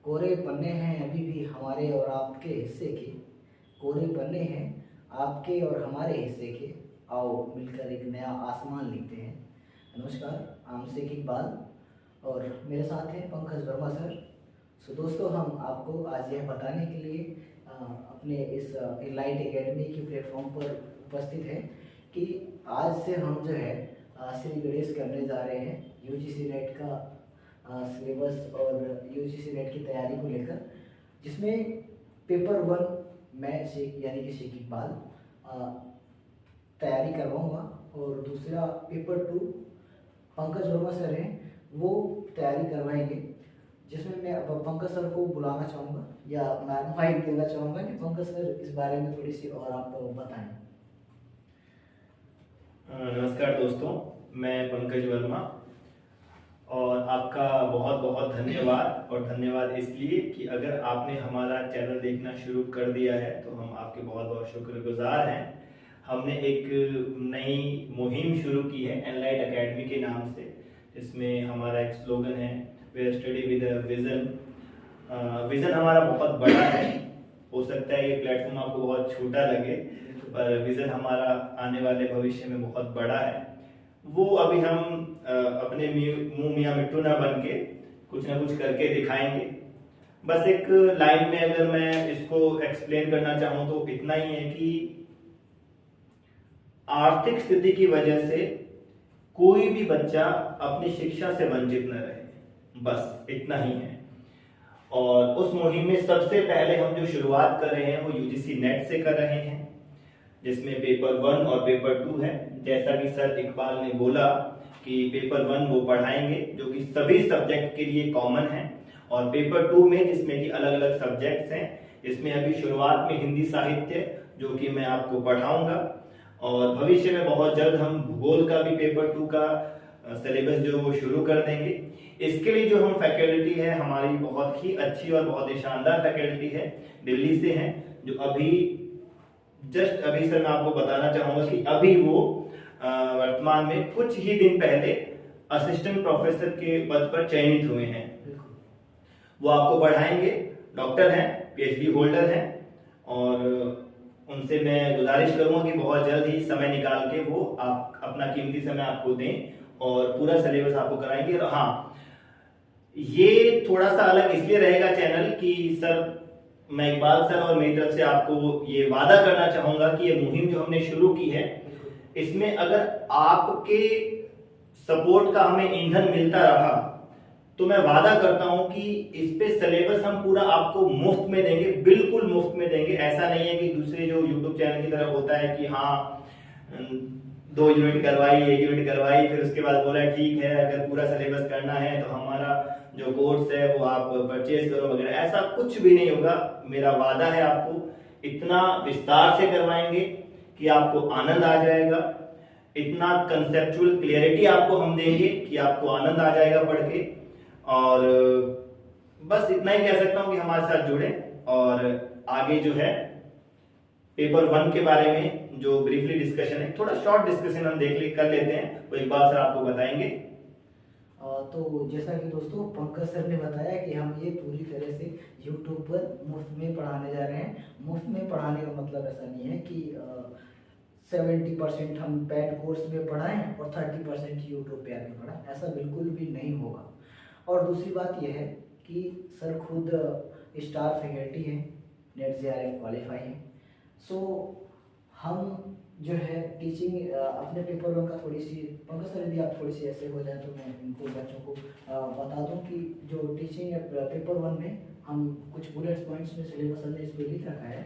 कोरे पन्ने हैं अभी भी हमारे और आपके हिस्से के। कोरे पन्ने हैं आपके और हमारे हिस्से के। आओ मिलकर एक नया आसमान लिखते हैं। नमस्कार, आम शेख इकबाल और मेरे साथ हैं पंकज वर्मा सर। दोस्तों, हम आपको आज यह बताने के लिए अपने इस इनलाइट एकेडमी के प्लेटफॉर्म पर उपस्थित हैं कि आज से हम जो है श्री गणेश करने जा रहे हैं यूजीसी नेट का सिलेबस और यूजीसी नेट की तैयारी को लेकर, जिसमें पेपर 1 मैं यानी कि शेख इकबाल तैयारी करवाऊँगा और दूसरा पेपर 2 पंकज वर्मा सर हैं, वो तैयारी करवाएंगे। जिसमें मैं अब पंकज सर को बुलाना चाहूँगा या मैं माइक देना चाहूँगा कि पंकज सर इस बारे में थोड़ी सी और आप बताएं। नमस्कार दोस्तों, मैं पंकज वर्मा और आपका बहुत बहुत धन्यवाद। और धन्यवाद इसलिए कि अगर आपने हमारा चैनल देखना शुरू कर दिया है तो हम आपके बहुत बहुत शुक्रगुजार हैं। हमने एक नई मुहिम शुरू की है एनलाइट एकेडमी के नाम से, जिसमें हमारा एक स्लोगन है way study with vision. Vision हमारा बहुत बड़ा है। हो सकता है ये प्लेटफॉर्म आपको बहुत छोटा लगे, पर विजन हमारा आने वाले भविष्य में बहुत बड़ा है। वो अभी हम अपने मुंह मियां मिट्टू ना बन के कुछ ना कुछ करके दिखाएंगे। बस एक लाइन में अगर मैं इसको एक्सप्लेन करना चाहूँ तो इतना ही है कि आर्थिक स्थिति की वजह से कोई भी बच्चा अपनी शिक्षा से वंचित न रहे, बस इतना ही है। और उस मुहिम में सबसे पहले हम जो शुरुआत कर रहे हैं वो यूजीसी नेट से कर रहे हैं, जिसमें पेपर 1 और पेपर 2 है। जैसा कि सर इकबाल ने बोला कि पेपर 1 वो पढ़ाएंगे जो कि सभी सब्जेक्ट के लिए कॉमन है, और पेपर 2 में जिसमें कि अलग अलग सब्जेक्ट्स हैं। इसमें अभी शुरुआत में हिंदी साहित्य जो कि मैं आपको पढ़ाऊंगा, और भविष्य में बहुत जल्द हम भूगोल का भी पेपर 2 का सिलेबस जो वो शुरू कर देंगे। इसके लिए जो हम फैकल्टी है हमारी बहुत ही अच्छी और बहुत ही शानदार फैकल्टी है, दिल्ली से है, जो अभी सर मैं आपको बताना चाहूंगा कि अभी वो वर्तमान में कुछ ही दिन पहले असिस्टेंट प्रोफेसर के पद पर चयनित हुए हैं। वो आपको पढ़ाएंगे, डॉक्टर हैं, पीएचडी होल्डर हैं, और उनसे मैं गुजारिश करूंगा कि बहुत जल्द ही समय निकाल के वो आप अपना कीमती समय आपको दें और पूरा सिलेबस आपको कराएंगे। और हाँ, ये थोड़ा सा अलग इसलिए रहेगा चैनल कि सर मैं इकबाल सर और मेरी तरफ से आपको ये वादा करना चाहूंगा कि ये मुहिम जो हमने शुरू की है, इसमें अगर आपके सपोर्ट का हमें ईंधन मिलता रहा तो मैं वादा करता हूं कि इस पे सिलेबस हम पूरा आपको मुफ्त में देंगे, बिल्कुल मुफ्त में देंगे। ऐसा नहीं है कि दूसरे जो यूट्यूब चैनल की तरफ होता है कि हाँ 2 यूनिट करवाई, 1 यूनिट करवाई, फिर उसके बाद बोला ठीक है अगर पूरा सिलेबस करना है तो हमारा जो कोर्स है वो आप परचेज करो वगैरह। ऐसा कुछ भी नहीं होगा। मेरा वादा है आपको इतना विस्तार से करवाएंगे कि आपको आनंद आ जाएगा। इतना कंसेप्चुअल क्लियरिटी आपको हम देंगे कि आपको आनंद आ जाएगा पढ़ के। और बस इतना ही कह सकता हूं कि हमारे साथ जुड़े। और आगे जो है पेपर 1 के बारे में जो ब्रीफली डिस्कशन है, थोड़ा शॉर्ट डिस्कशन हम कर लेते हैं, वो इकबाल सर आपको बताएंगे। तो जैसा कि दोस्तों पंकज सर ने बताया कि हम ये पूरी तरह से YouTube पर मुफ्त में पढ़ाने जा रहे हैं। मुफ्त में पढ़ाने का मतलब ऐसा नहीं है कि 70% हम पेड कोर्स में पढ़ाएं और 30% YouTube पे आके पढ़ाएं, ऐसा बिल्कुल भी नहीं होगा। और दूसरी बात यह है कि सर खुद स्टार फैकल्टी हैं, नेट JRF क्वालिफाई हैं। सो हम जो है टीचिंग अपने पेपर 1 का थोड़ी सी, पंकज सर यदि आप थोड़ी सी ऐसे हो जाए तो मैं इनको बच्चों को बता दूं कि जो टीचिंग पेपर 1 में हम कुछ बुलेट पॉइंट्स में सिलेबस हमने इस पर लिख रखा है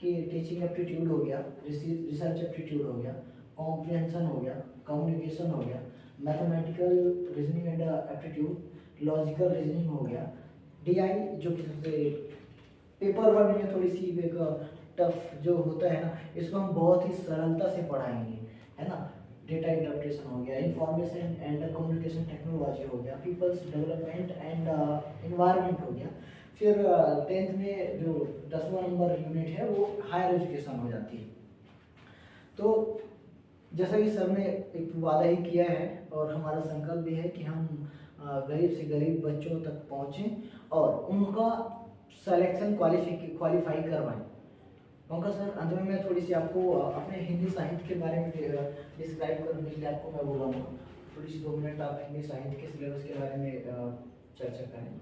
कि टीचिंग एप्टीट्यूड हो गया, रिसर्च एप्टीट्यूड हो गया, कॉम्प्रिहेंशन हो गया, कम्युनिकेशन हो गया, mathematical reasoning and aptitude, logical reasoning हो गया, DI जो कि सबसे पेपर 1 में थोड़ी सी एक टफ जो होता है ना, इसको हम बहुत ही सरलता से पढ़ाएंगे, है ना। डेटा इंटरप्रिटेशन हो गया, इंफॉर्मेशन एंड कम्युनिकेशन टेक्नोलॉजी हो गया, पीपल्स डेवलपमेंट एंड एनवायरनमेंट हो गया। फिर 10th में जो 10वां नंबर यूनिट है वो हायर एजुकेशन हो जाती है। तो जैसा कि सर ने एक वादा ही किया है और हमारा संकल्प भी है कि हम गरीब से गरीब बच्चों तक पहुँचें और उनका सिलेक्शन क्वालिफाई करवाएं। उनका सर अंत में मैं थोड़ी सी आपको अपने हिंदी साहित्य के बारे में डिस्क्राइब करने के लिए आपको मैं बोलूँगा, थोड़ी सी 2 मिनट आप हिंदी साहित्य के सिलेबस के बारे में चर्चा करें।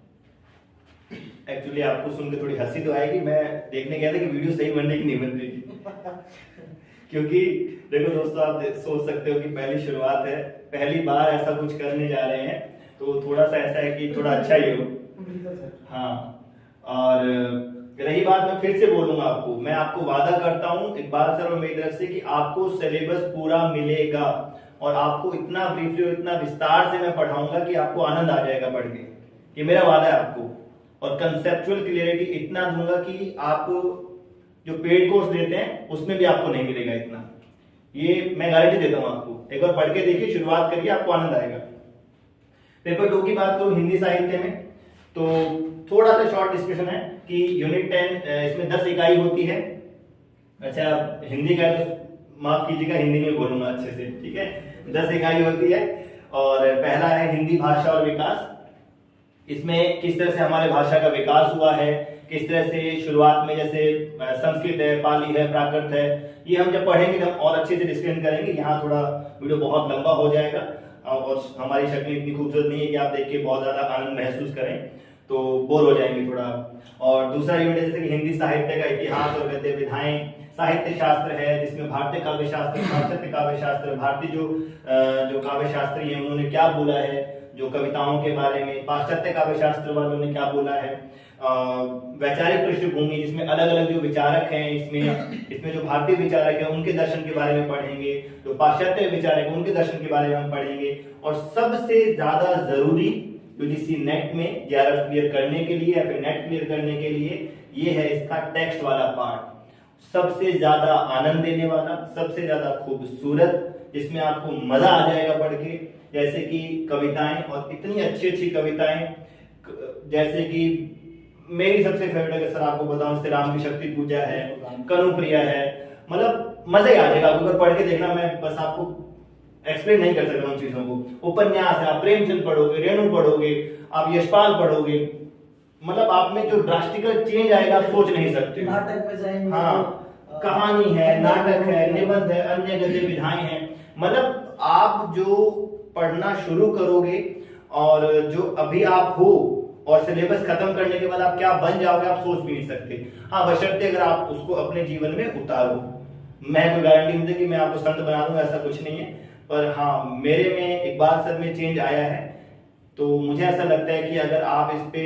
एक्चुअली आपको सुन के थोड़ी हंसी तो आएगी, मैं देखने गया था कि वीडियो सही बनने की नहीं बन रही थी क्योंकि देखो दोस्तों, आप सोच सकते हो कि पहली शुरुआत है, पहली बार ऐसा कुछ करने जा रहे हैं, तो थोड़ा सा ऐसा है कि थोड़ा अच्छा ही हो। हाँ, और रही बात, मैं फिर से बोलूंगा आपको, मैं आपको वादा करता हूं इकबाल सर और मेरी तरफ से कि आपको सिलेबस पूरा मिलेगा और आपको इतना ब्रीफली और इतना विस्तार से मैं पढ़ाऊंगा कि आपको आनंद आ जाएगा पढ़ के, ये मेरा वादा है आपको। और कंसेप्चुअल क्लियरिटी इतना दूंगा कि आप जो पेड कोर्स देते हैं उसमें भी आपको नहीं मिलेगा इतना, ये मैं गारंटी देता हूं आपको। एक बार पढ़ के देखिए, शुरुआत करिए, आपको आनंद आएगा। पेपर 2 की बात करूं हिंदी साहित्य में, तो थोड़ा सा शॉर्ट डिस्कशन है कि यूनिट 10 इसमें 10 इकाई होती है। अच्छा, हिंदी का तो माफ कीजिएगा, हिंदी में बोलूंगा अच्छे से, ठीक है। 10 इकाई होती है और पहला है हिंदी भाषा और विकास। इसमें किस तरह से हमारे भाषा का विकास हुआ है, किस तरह से शुरुआत में जैसे संस्कृत है, पाली है, प्राकृत है, ये हम जब पढ़ेंगे तो हम और अच्छे से डिस्कशन करेंगे। यहाँ थोड़ा वीडियो बहुत लंबा हो जाएगा और हमारी शक्ल इतनी खूबसूरत नहीं है कि आप देख के बहुत ज्यादा आनंद महसूस करें, तो बोर हो जाएंगे थोड़ा। और दूसरा यूनिट जैसे कि हिंदी साहित्य का इतिहास और गद्य विधाएं, साहित्य शास्त्र है जिसमें भारतीय काव्य शास्त्र, पाश्चात्य काव्य शास्त्र, भारतीय जो काव्य शास्त्री है उन्होंने क्या बोला है, जो कविताओं के बारे में पाश्चात्य काव्य शास्त्र वालों ने क्या बोला है, वैचारिक पृष्ठभूमि जिसमें अलग अलग जो विचारक हैं, इसमें जो भारतीय विचारक हैं उनके दर्शन के बारे में पढ़ेंगे, जो पाश्चात्य विचारक हैं उनके दर्शन के बारे में हम पढ़ेंगे। और सबसे ज्यादा जरूरी यूजीसी नेट में जेआरएफ क्लियर करने के लिए या फिर नेट क्लियर करने के लिए, ये है इसका टेक्स्ट वाला पार्ट, सबसे ज्यादा आनंद देने वाला, सबसे ज्यादा खूबसूरत, जिसमें आपको मजा आ जाएगा पढ़ के। जैसे कि कविताएं, और इतनी अच्छी अच्छी कविताएं, जैसे कि मेरी सबसे फेवरेट अगर सर आपको बताऊं, श्री राम की शक्ति पूजा है, कनुप्रिया है, मतलब मजा ही आ जाएगा आपको अगर पढ़ के देखना। मैं बस आपको एक्सप्लेन नहीं कर सकता उन चीजों को। उपन्यास है, आप प्रेमचंद पढ़ोगे, रेणु पढ़ोगे, आप यशपाल पढ़ोगे, मतलब आप में जो ड्रास्टिकल चेंज आएगा आप सोच नहीं सकते। नाटक में जाएंगे, हाँ, कहानी है, नाटक है, निबंध है, अन्य गद्य विधाएं हैं, मतलब आप जो पढ़ना शुरू करोगे और जो अभी आप हो और सिलेबस खत्म करने के बाद आप क्या बन जाओगे आप सोच भी नहीं सकते। हाँ, बशर्ते अगर आप उसको अपने जीवन में उतारो। मैं कोई गारंटी नहीं दे कि मैं आपको संत बना दूंगा, ऐसा कुछ नहीं है, पर हाँ मेरे में इकबाल सर में चेंज आया है। तो मुझे ऐसा लगता है कि अगर आप इस पे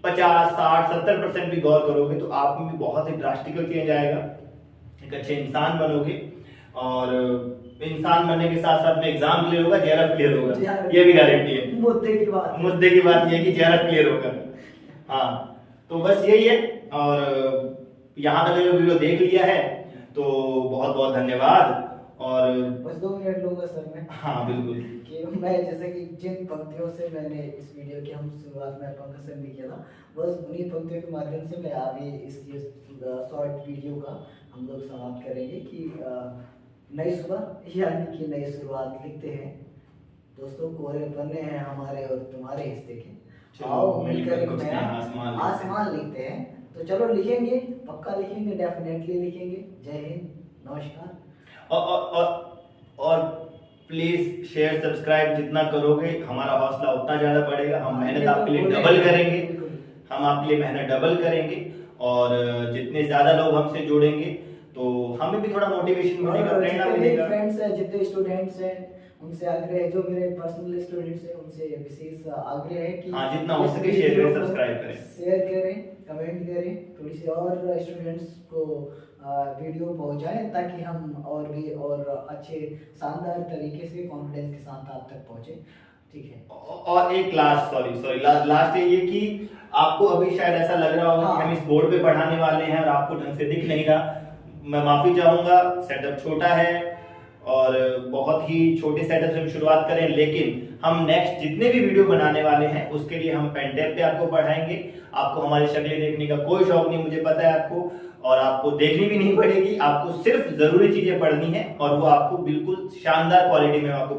50, 60, 70% भी गौर करोगे तो आप में भी बहुत ही ड्रास्टिकल चेंज आएगा, एक अच्छे इंसान बनोगे। और इंसान बनने के साथ साथ में एग्जाम क्लियर होगा, जेआरएफ क्लियर होगा, ये भी गारंटी है। मुद्दे की बात ये है कि जेआरएफ क्लियर होगा। हाँ, तो बस यही है। और यहाँ तक जो वीडियो देख लिया है तो बहुत बहुत धन्यवाद। और बस 2 मिनट लूंगा सर मैं। हाँ बिल्कुल, कि मैं जैसे कि जिन पंक्तियों से मैंने इस वीडियो की हम शुरुआत में पंकज सर ने किया था, बस उन्हीं पंक्तियों के माध्यम से मैं अभी इस शॉर्ट वीडियो का हम लोग समाप्त करेंगे कि नई सुबह यानी कि नई शुरुआत लिखते हैं। दोस्तों, कोरे पन्ने हैं हमारे और तुम्हारे हिस्से के, आओ मिलकर एक नया आसमान लिखते हैं। तो चलो लिखेंगे, पक्का लिखेंगे, डेफिनेटली लिखेंगे। जय हिंद, नमस्कार। और प्लीज शेयर सब्सक्राइब जितना करोगे हमारा हौसला उतना ज्यादा बढ़ेगा। हम मेहनत आपके लिए डबल करेंगे, हम आपके लिए मेहनत डबल करेंगे। और जितने ज्यादा लोग हमसे जुड़ेंगे तो हमें भी थोड़ा मोटिवेशन मिलेगा, प्रेरणा मिलेगा। फ्रेंड्स हैं, जितने स्टूडेंट्स हैं, उनसे आग्रह है, जो मेरे पर्सनल स्टूडेंट्स हैं उनसे विशेष आग्रह है कि हाँ, जितना हो सके शेयर करें, सब्सक्राइब करें, शेयर करें, कमेंट करें, थोड़ी सी और स्टूडेंट्स को वीडियो पहुंचाएं ताकि हम और भी और अच्छे शानदार तरीके से कॉन्फिडेंस के साथ आप तक पहुंचे। ठीक है। और एक लास्ट लास्ट ये कि आपको अभी शायद ऐसा लग रहा होगा कि हम इस बोर्ड पे पढ़ाने वाले हैं और आपको ढंग से दिख नहीं रहा। मैं माफी चाहूंगा, सेटअप छोटा है और बहुत ही छोटे सेटअप से हम शुरुआत करें, लेकिन हम नेक्स्ट जितने भी वीडियो बनाने वाले हैं उसके लिए हम पेन टैब पे आपको पढ़ाएंगे। आपको हमारी शक्लें देखने का कोई शौक नहीं, मुझे पता है आपको, और आपको देखनी भी नहीं पड़ेगी। आपको सिर्फ जरूरी चीजें पढ़नी है और वो आपको बिल्कुल शानदार क्वालिटी में आपको